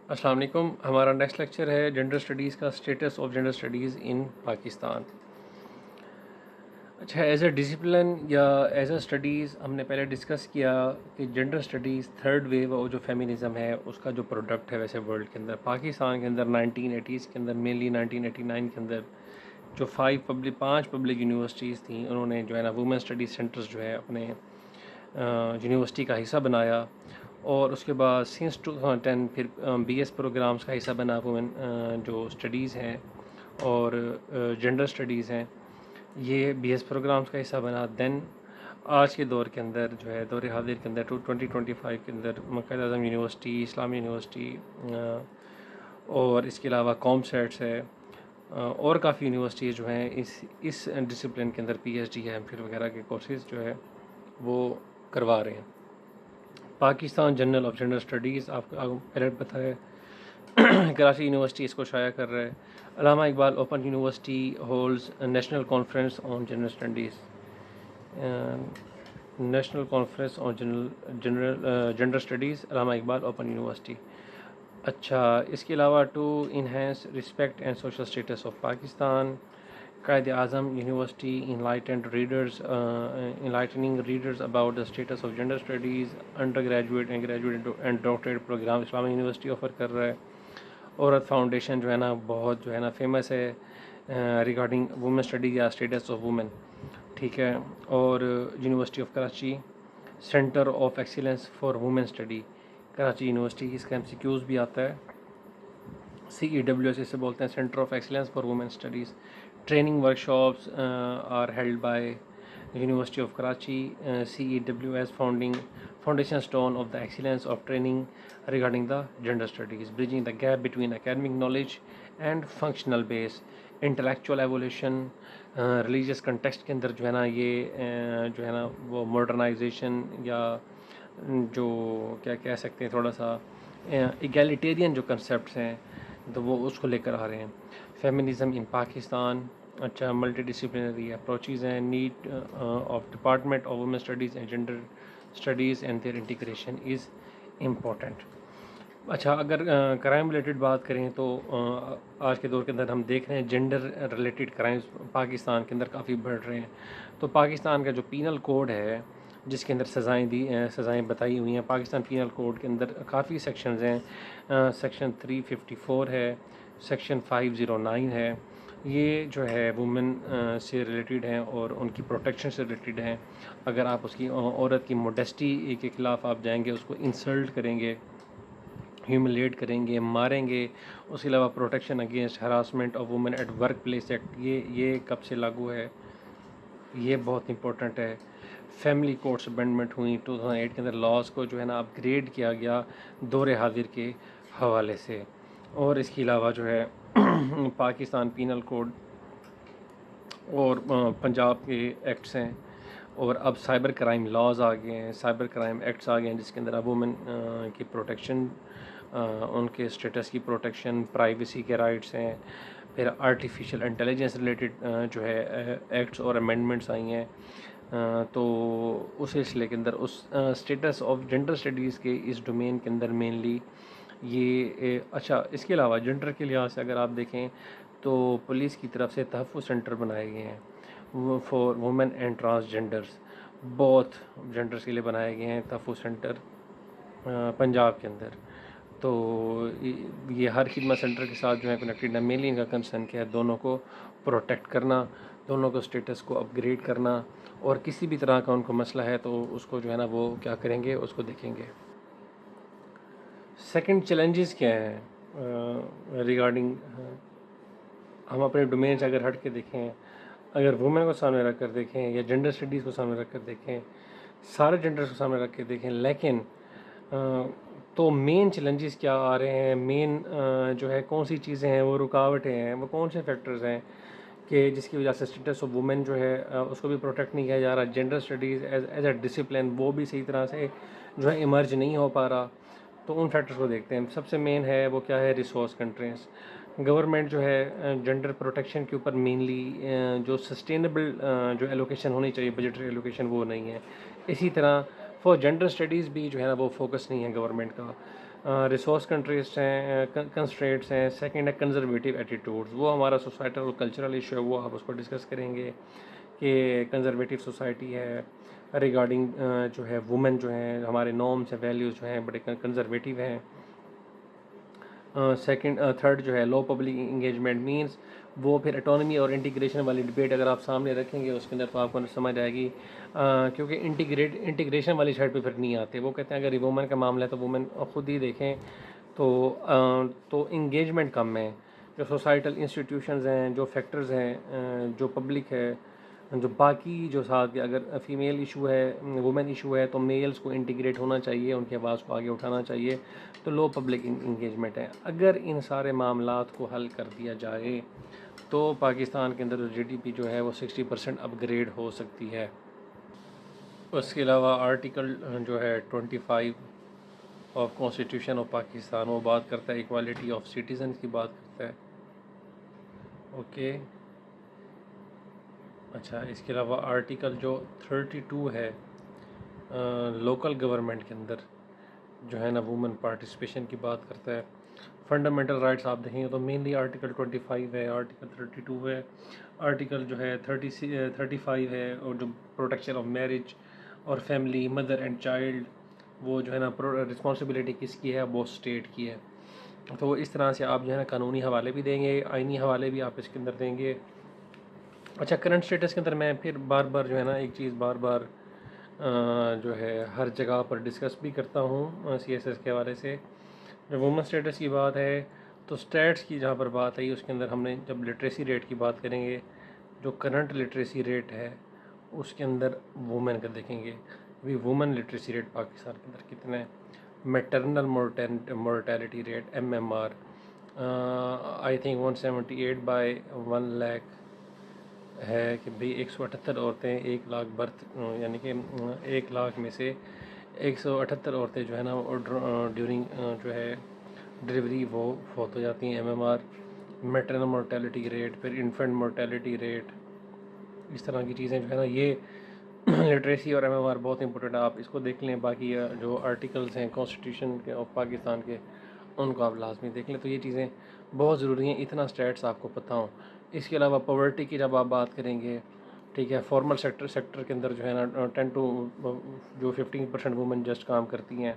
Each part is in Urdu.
السلام علیکم. ہمارا نیکسٹ لیکچر ہے جنڈر اسٹڈیز کا status of gender studies in Pakistan. اچھا، ایز اے ڈسپلن یا ایز اے اسٹڈیز ہم نے پہلے ڈسکس کیا کہ جنڈر اسٹڈیز تھرڈ ویو اور جو فیمینزم ہے اس کا جو پروڈکٹ ہے ویسے ورلڈ کے اندر. پاکستان کے اندر 1980s کے اندر مینلی 1989 کے اندر جو 5 پبلک یونیورسٹیز تھیں انہوں نے جو ہے نا وومن اسٹڈیز سینٹرز جو ہے اپنے یونیورسٹی کا حصہ بنایا، اور اس کے بعد سنس 2010 پھر بی ایس پروگرامز کا حصہ بنا وومن جو اسٹڈیز ہیں اور جنڈر اسٹڈیز ہیں، یہ بی ایس پروگرامز کا حصہ بنا. دین آج کے دور کے اندر جو ہے دور حاضر کے اندر 2025 کے اندر قائد اعظم یونیورسٹی، اسلامی یونیورسٹی اور اس کے علاوہ کام سیٹس ہے اور کافی یونیورسٹیز جو ہیں اس ڈسپلن کے اندر P H D M Phil وغیرہ کے کورسز جو ہے وہ کروا رہے ہیں. Pakistan journal of gender studies آپ کو پہلے بتایا، کراچی یونیورسٹی اس کو شائع کر رہا ہے. Allama Iqbal open university holds national conference on general studies, national conference on gender studies Allama Iqbal open university. اچھا، اس کے علاوہ to enhance respect and social status of Pakistan, Quaid Azam university enlightening readers about the status of gender studies undergraduate and graduate and doctorate program Islami university offer کر رہا ہے. عورت فاؤنڈیشن جو ہے نا بہت جو ہے نا فیمس ہے ریگارڈنگ وومن اسٹڈیز یا اسٹیٹس آف وومن، ٹھیک ہے. اور university of Karachi centre of excellence for women study, Karachi university, اس کا ایم سی کیوز بھی آتا ہے. سی ای ڈبلیو ایس اسے بولتے ہیں، centre of excellence for women studies. Training workshops are held by university of Karachi. C E W S foundation stone of the excellence of training regarding the gender studies, bridging the gap between academic knowledge and functional base, intellectual evolution. Religious context کے اندر جو ہے نا یہ جو ہے نا وہ ماڈرنائزیشن یا جو کیا کہہ سکتے ہیں تھوڑا سا ایگیلیٹیرین جو کنسیپٹس ہیں تو وہ اس کو لے کر آ رہے ہیں. فیمنزم ان پاکستان، اچھا ملٹی ڈسپلنری اپروچز ہیں، need of department of women studies and gender studies and their integration is important. اچھا، اگر کرائم ریلیٹڈ بات کریں تو آج کے دور کے اندر ہم دیکھ رہے ہیں جنڈر ریلیٹڈ کرائمز پاکستان کے اندر کافی بڑھ رہے ہیں. تو پاکستان کا جو پینل کوڈ ہے جس کے اندر سزائیں بتائی ہوئی ہیں، پاکستان پینل کوڈ کے اندر کافی سیکشنز ہیں. سیکشن 354 ہے، سیکشن 509 ہے. یہ جو ہے وومن سے ریلیٹڈ ہیں اور ان کی پروٹیکشن سے ریلیٹڈ ہیں. اگر آپ اس کی عورت کی موڈیسٹی کے خلاف آپ جائیں گے، اس کو انسلٹ کریں گے، ہیوملیٹ کریں گے، ماریں گے. اس کے علاوہ protection against harassment of women at workplace act, یہ کب سے لاگو ہے، یہ بہت امپورٹنٹ ہے. فیملی کورٹس امینڈمنٹ ہوئی 2008 کے اندر، لاز کو جو ہے نا اپ گریڈ کیا گیا دور حاضر کے حوالے سے. اور اس کے علاوہ جو ہے پاکستان پینل کوڈ اور پنجاب کے ایکٹس ہیں، اور اب سائبر کرائم لاز آ گئے ہیں، سائبر کرائم ایکٹس آ گئے ہیں جس کے اندر اب وومن کی پروٹیکشن، ان کے اسٹیٹس کی پروٹیکشن، پرائیویسی کے رائٹس ہیں. پھر آرٹیفیشیل انٹیلیجنس ریلیٹڈ جو ہے ایکٹس اور امینڈمنٹس آئی ہیں. تو اس سلسلے کے اندر اس اسٹیٹس آف جنڈر اسٹڈیز کے اس ڈومین کے اندر مینلی یہ اچھا، اس کے علاوہ جنڈر کے لحاظ سے اگر آپ دیکھیں تو پولیس کی طرف سے تحفظ سینٹر بنائے گئے ہیں فار وومن اینڈ ٹرانسجنڈرز، بہت جنڈرز کے لیے بنائے گئے ہیں تحفظ سینٹر پنجاب کے اندر. تو یہ ہر خدمت سینٹر کے ساتھ جو ہے کنیکٹڈ ہے. مینلی ان کا کنسرن کیا ہے، دونوں کو پروٹیکٹ کرنا، دونوں کو اسٹیٹس کو اپ گریڈ کرنا، اور کسی بھی طرح کا ان کو مسئلہ ہے تو اس کو جو ہے نا وہ کیا کریں گے، اس کو دیکھیں گے. سیکنڈ چیلنجز کیا ہیں ریگارڈنگ، ہم اپنے ڈومین سے اگر ہٹ کے دیکھیں، اگر وومن کو سامنے رکھ کر دیکھیں یا جنڈر اسٹڈیز کو سامنے رکھ کر دیکھیں، سارے جنڈرز کو سامنے رکھ کے دیکھیں، لیکن تو مین چیلنجز کیا آ رہے ہیں، مین جو ہے کون سی چیزیں ہیں، وہ رکاوٹیں ہیں، وہ کون سے فیکٹرز ہیں کہ جس کی وجہ سے اسٹیٹس آف وومن جو ہے اس کو بھی پروٹیکٹ نہیں کیا جا رہا، gender studies as a discipline وہ بھی صحیح طرح سے جو ہے ایمرج نہیں ہو پا رہا. تو ان فیکٹرز کو دیکھتے ہیں. سب سے مین ہے وہ کیا ہے، ریسورس کنسٹرینٹس. گورنمنٹ جو ہے جنڈر پروٹیکشن کے اوپر مینلی جو سسٹینیبل جو ایلوکیشن ہونی چاہیے، بجٹری ایلوکیشن وہ نہیں ہے. اسی طرح فار جنڈر اسٹڈیز بھی جو ہے نا وہ فوکس نہیں ہے گورنمنٹ کا. ریسورس کنسٹریٹس ہیں. سیکنڈ ہے کنزرویٹیو ایٹیٹیوڈز. وہ ہمارا سوسائٹل اور کلچرل ایشو ہے, وہ آپ اس کو ڈسکس کریں گے کہ کنزرویٹیو سوسائٹی ہے ریگارڈنگ جو ہے وومن جو ہیں, ہمارے نارمس ہیں ویلیوز جو ہیں بڑے کنزرویٹیو ہیں. تھرڈ جو ہے لو پبلک انگیجمنٹ مینس, وہ پھر اٹانومی اور انٹیگریشن والی ڈبیٹ اگر آپ سامنے رکھیں گے اس کے اندر تو آپ کو سمجھ آئے گی, کیونکہ انٹیگریشن والی سائڈ پہ پھر نہیں آتے. وہ کہتے ہیں اگر یہ وومن کا معاملہ ہے تو وومن خود ہی دیکھیں تو انگیجمنٹ کم ہے. جو سوسائٹل انسٹیٹیوشنز ہیں, جو فیکٹرز ہیں, جو پبلک ہے, جو باقی جو ساتھ اگر فیمیل ایشو ہے, وومن ایشو ہے تو میلز کو انٹیگریٹ ہونا چاہیے, ان کی آواز کو آگے اٹھانا چاہیے, تو لو پبلک انگیجمنٹ ہے. اگر ان سارے معاملات کو حل کر دیا جائے تو پاکستان کے اندر جی ڈی پی جو ہے وہ 60% اپ گریڈ ہو سکتی ہے. اس کے علاوہ آرٹیکل جو ہے 25 آف کانسٹیٹیوشن آف پاکستان, وہ بات کرتا ہے ایکوالٹی آف سٹیزن کی بات کرتا ہے. اوکے, اچھا, اس کے علاوہ آرٹیکل جو 32 ہے لوکل گورنمنٹ کے اندر جو ہے نا وومن پارٹیسپیشن کی بات کرتا ہے. فنڈامنٹل رائٹس آپ دیکھیں گے تو مینلی آرٹیکل 25 ہے, آرٹیکل 32 ہے, آرٹیکل جو ہے 35 ہے, اور جو پروٹیکشن آف میرج اور فیملی, مدر اینڈ چائلڈ, وہ جو ہے نا رسپانسبلٹی کس کی ہے, وہ اسٹیٹ کی ہے. تو اس طرح سے آپ جو ہے نا قانونی حوالے بھی دیں گے, آئینی حوالے بھی آپ اس کے اندر دیں گے. اچھا, کرنٹ اسٹیٹس کے اندر میں پھر بار بار جو ہے نا ایک چیز بار بار جو ہے ہر جگہ پر ڈسکس بھی کرتا ہوں سی ایس ایس کے حوالے سے. جب وومن اسٹیٹس کی بات ہے تو اسٹیٹس کی جہاں پر بات آئی اس کے اندر ہم نے جب لٹریسی ریٹ کی بات کریں گے, جو کرنٹ لٹریسی ریٹ ہے اس کے اندر وومن کا دیکھیں گے. ابھی وومن لٹریسی ریٹ پاکستان کے اندر کتنا ہے. Maternal mortality rate MMR I think 178/1 lakh ہے کہ بھئی 178 عورتیں 1 لاکھ برتھ, یعنی کہ 1 لاکھ میں سے 178 عورتیں جو ہے نا ڈیورنگ جو ہے ڈلیوری وہ فوت ہو جاتی ہیں. MMR, میٹرنل مورٹیلٹی ریٹ, پھر انفنٹ مورٹیلٹی ریٹ, اس طرح کی چیزیں جو ہے نا یہ لٹریسی اور MMR بہت امپورٹنٹ ہے. آپ اس کو دیکھ لیں. باقی جو آرٹیکلز ہیں کانسٹیٹیوشن کے آف پاکستان کے ان کو آپ لازمی دیکھ لیں. تو یہ چیزیں بہت ضروری ہیں, اتنا اسٹیٹس آپ کو پتہ ہوں. اس کے علاوہ پاورٹی کی جب آپ بات کریں گے, ٹھیک ہے, فارمل سیکٹر کے اندر جو ہے نا 15% وومن جسٹ کام کرتی ہیں,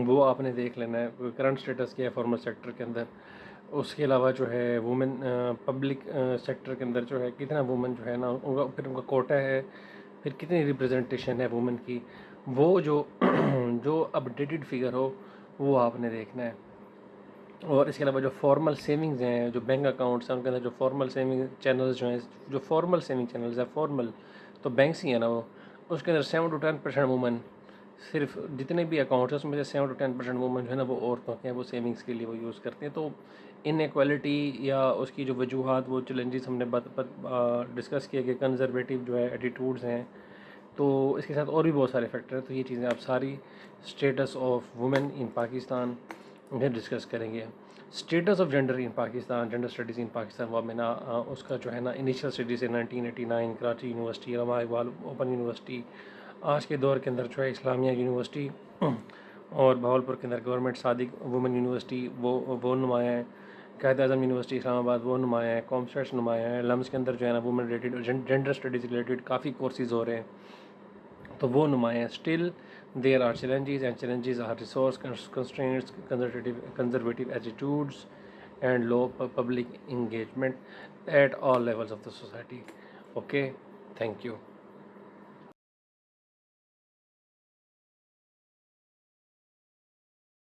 وہ آپ نے دیکھ لینا ہے کرنٹ اسٹیٹس کیا ہے فارمل سیکٹر کے اندر. اس کے علاوہ جو ہے وومن پبلک سیکٹر کے اندر جو ہے کتنا وومن جو ہے نا پھر ان کا کوٹا ہے, پھر کتنی ریپرزنٹیشن ہے وومن کی, وہ جو اپڈیٹڈ فگر ہو وہ آپ نے دیکھنا ہے. اور اس کے علاوہ جو فارمل سیونگز ہیں, جو بینک اکاؤنٹس ہیں, ان کے اندر جو فارمل سیونگ چینلز جو ہیں, جو فارمل سیونگ چینلز ہیں, فارمل تو بینکس ہی ہیں نا وہ, اس کے اندر 7 to 10% وومن, صرف جتنے بھی اکاؤنٹس ہیں اس میں سے 7 to 10% وومن جو ہے نا وہ عورتوں کے ہیں, وہ سیونگس کے لیے وہ یوز کرتے ہیں. تو ان ایکوالٹی یا اس کی جو وجوہات, وہ چیلنجز ہم نے ڈسکس کیا کہ کنزرویٹیو جو ہے ایٹیٹیوڈز ہیں, تو اس کے ساتھ اور بھی بہت سارے فیکٹر ہیں. تو یہ چیزیں آپ ساری status of women in Pakistan discuss کریں گے. Status of gender in Pakistan, gender studies in Pakistan, وہ میں نے اس کا جو ہے نا انیشیل اسٹڈیز ہے 1989 کراچی یونیورسٹی, علامہ اقبال اوپن یونیورسٹی, آج کے دور کے اندر جو ہے اسلامیہ یونیورسٹی, اور بہاولپور کے اندر گورنمنٹ صادق وومن یونیورسٹی وہ نمایاں ہیں, قائد اعظم یونیورسٹی اسلام آباد وہ نمایاں ہیں, کامسٹس نمایاں ہیں, لمس کے اندر جو ہے نا women related gender studies related کافی کورسز ہو رہے ہیں, تو وہ نمایاں ہیں. Still there are challenges, and challenges are resource constraints, conservative attitudes, and low public engagement at all levels of the society. Okay, thank you.